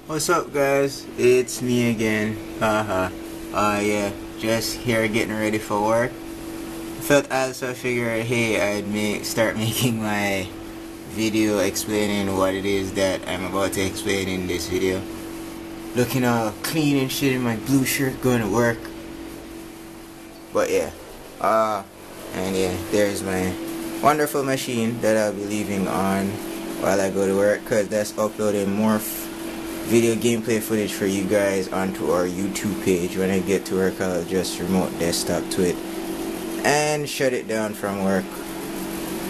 What's up, guys? It's me again. Yeah, just here getting ready for work. Felt as I figured, hey, start making my video explaining what it is that I'm about to explain in this video. Looking all clean and shit in my blue shirt, going to work. But yeah, and yeah, there's my wonderful machine that I'll be leaving on while I go to work, cause that's uploading more video gameplay footage for you guys onto our YouTube page. When I get to work, I'll just remote desktop to it and shut it down from work.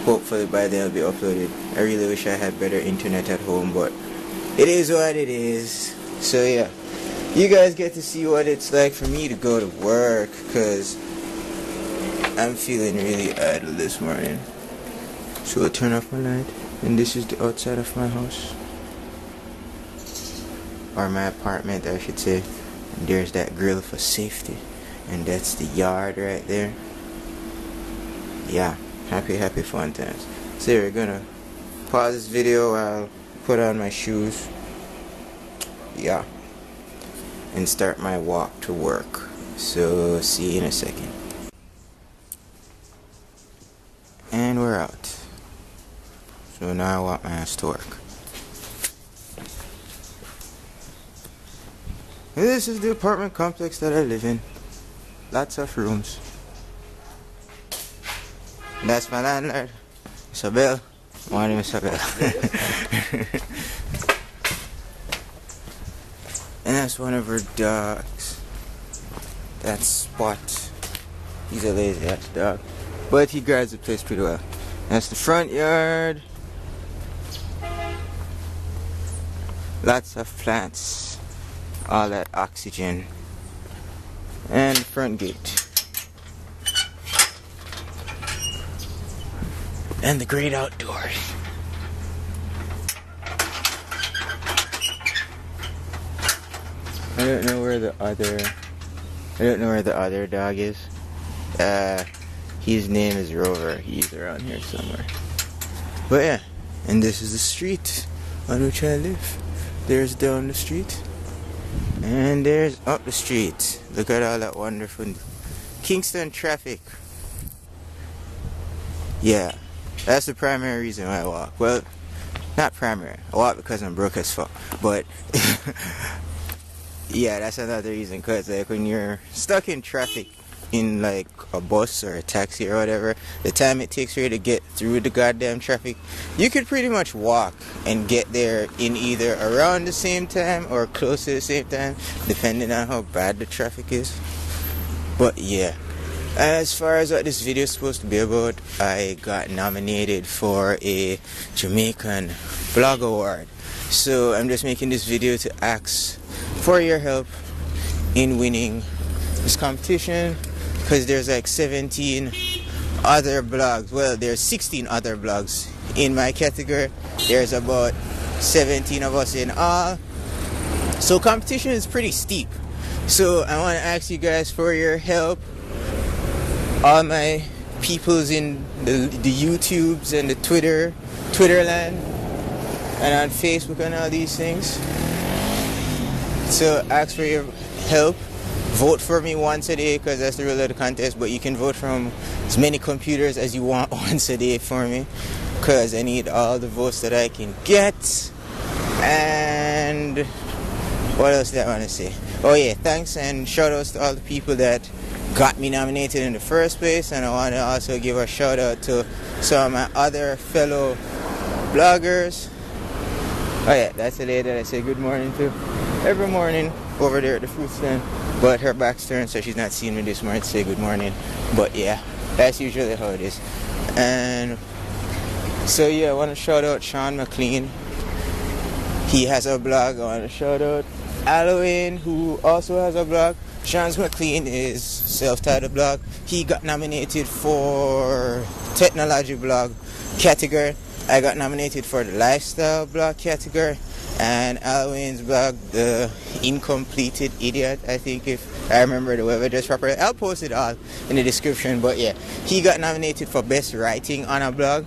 Hopefully by then it'll be uploaded. I really wish I had better internet at home, but it is what it is. So yeah, you guys get to see what it's like for me to go to work, cause I'm feeling really idle this morning. So I'll turn off my light, and this is the outside of my house. Or my apartment, I should say. And there's that grill for safety, and that's the yard right there. Yeah, happy fun times. So we're gonna pause this video while I put on my shoes. Yeah, and start my walk to work. So see you in a second. And we're out. So now I walk my ass to work. This is the apartment complex that I live in. Lots of rooms. That's my landlord, Isabel. Morning, Isabel. And that's one of her dogs. That's Spot. He's a lazy ass dog, but he guards the place pretty well. That's the front yard. Lots of plants. All that oxygen. And the front gate. And the great outdoors. I don't know where the other dog is. His name is Rover. He's around here somewhere. But yeah, and this is the street on which I live. There's down the street. And there's up the street. Look at all that wonderful Kingston traffic. Yeah, that's the primary reason why I walk. Well, not primary. I walk because I'm broke as fuck. But yeah, that's another reason. Cause like when you're stuck in traffic in like a bus or a taxi or whatever, the time it takes for you to get through the goddamn traffic, you could pretty much walk and get there in either around the same time or close to the same time, depending on how bad the traffic is. But yeah, as far as what this video is supposed to be about, I got nominated for a Jamaican blog award. So I'm just making this video to ask for your help in winning this competition, because there's like 17 other blogs. Well, there's 16 other blogs in my category. There's about 17 of us in all. So competition is pretty steep. So I want to ask you guys for your help. All my peoples in the YouTubes and the Twitterland, and on Facebook and all these things. So ask for your help. Vote for me once a day, because that's the rule of the contest, but you can vote from as many computers as you want once a day for me, because I need all the votes that I can get. And what else did I want to say? Oh yeah, thanks and shout outs to all the people that got me nominated in the first place, and I want to also give a shout out to some of my other fellow bloggers. Oh yeah, that's the lady that I say good morning to every morning over there at the fruit stand. But her back's turned, so she's not seeing me this morning to say good morning. But yeah, that's usually how it is. And so yeah, I want to shout out Sean McLean. He has a blog. I want to shout out Halloween, who also has a blog. Sean McLean is self-titled blog. He got nominated for technology blog category. I got nominated for the lifestyle blog category. And Halloween's blog, The Incompleted Idiot, I think, if I remember the web address properly. I'll post it all in the description. But yeah, he got nominated for best writing on a blog.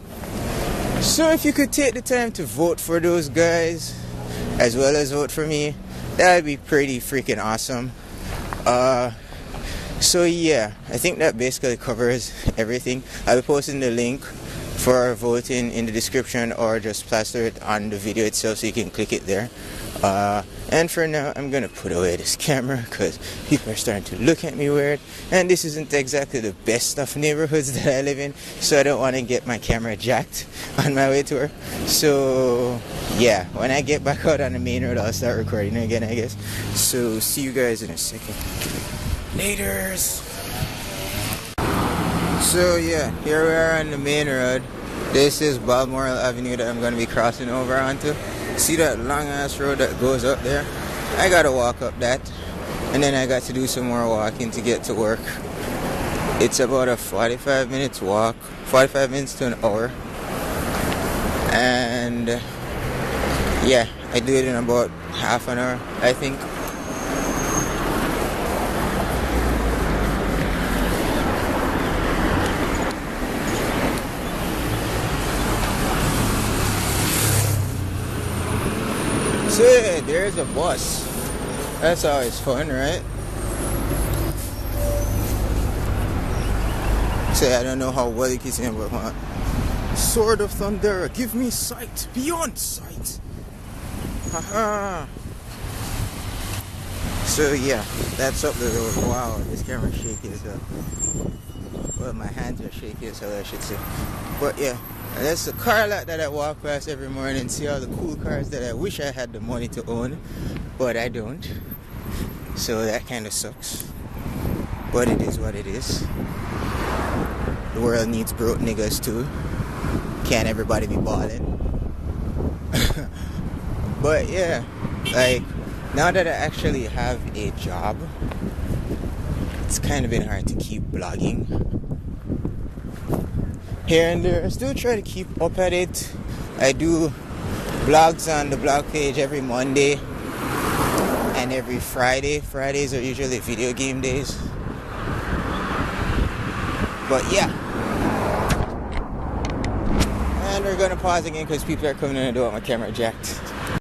So if you could take the time to vote for those guys as well as vote for me, that would be pretty freaking awesome. So yeah, I think that basically covers everything. I'll be posting the link for voting in the description, or just plaster it on the video itself so you can click it there. And for now, I'm gonna put away this camera because people are starting to look at me weird, and this isn't exactly the best of neighborhoods that I live in, so I don't want to get my camera jacked on my way to work. So yeah, when I get back out on the main road, I'll start recording again, I guess. So see you guys in a second. Laters. So yeah, here we are on the main road. This is Balmoral Avenue that I'm going to be crossing over onto. See that long ass road that goes up there? I gotta walk up that, and then I got to do some more walking to get to work. It's about a 45 minutes walk, 45 minutes to an hour. And yeah, I do it in about half an hour, I think. So yeah, there's a bus. That's always fun, right? So I don't know how well you can see, but Sword of Thunder, give me sight beyond sight. Haha. So yeah, that's up the road. Wow, this camera's shaky as hell. Well, my hands are shaky as hell, I should say. But yeah, that's the car lot that I walk past every morning. See all the cool cars that I wish I had the money to own, but I don't. So that kind of sucks. But it is what it is. The world needs broke niggas too. Can't everybody be balling? But yeah, like now that I actually have a job, it's kind of been hard to keep blogging here and there. I still try to keep up at it. I do blogs on the blog page every Monday and every Friday. Fridays are usually video game days. But yeah. And we're gonna pause again because people are coming in the door with my camera jacked.